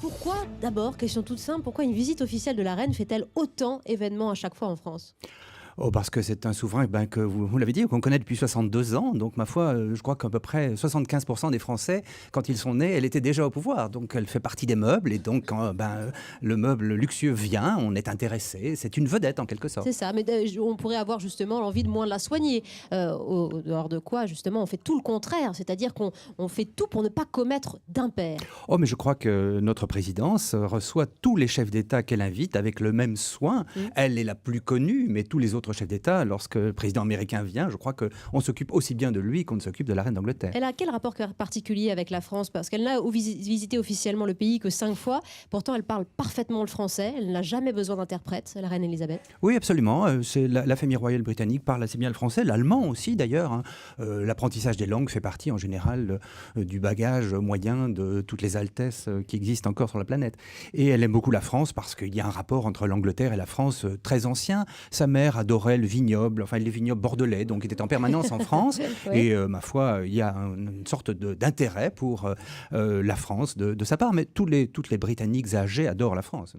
Pourquoi, d'abord, question toute simple, pourquoi une visite officielle de la reine fait-elle autant événement à chaque fois en France? Oh, parce que c'est un souverain que vous l'avez dit, qu'on connaît depuis 62 ans. Donc, ma foi, je crois qu'à peu près 75% des Français, quand ils sont nés, elle était déjà au pouvoir. Donc, elle fait partie des meubles. Et donc, quand le meuble luxueux vient, on est intéressé. C'est une vedette, en quelque C'est sorte. ça, mais on pourrait avoir justement l'envie de moins la soigner. Au dehors de quoi, justement, on fait tout le contraire, c'est-à-dire qu'on fait tout pour ne pas commettre d'impair. Oh, mais je crois que notre présidence reçoit tous les chefs d'État qu'elle invite avec le même soin. Mm. Elle est la plus connue, mais tous les autres chefs d'État, lorsque le président américain vient, je crois qu'on s'occupe aussi bien de lui qu'on ne s'occupe de la reine d'Angleterre. Elle a quel rapport particulier avec la France? Parce qu'elle n'a visité officiellement le pays que 5 fois. Pourtant, elle parle parfaitement le français. Elle n'a jamais besoin d'interprète, la reine Elisabeth. Oui, absolument. C'est la famille royale britannique parle assez bien le français, l'allemand aussi d'ailleurs, hein. L'apprentissage des langues fait partie en général du bagage moyen de toutes les altesses qui existent encore sur la planète. Et elle aime beaucoup la France parce qu'il y a un rapport entre l'Angleterre et la France très ancien. Sa mère adorait le vignoble, enfin les vignobles bordelais, donc il était en permanence en France. Oui. Et ma foi, il y a une sorte d'intérêt pour la France de sa part. Mais toutes les Britanniques âgés adorent la France.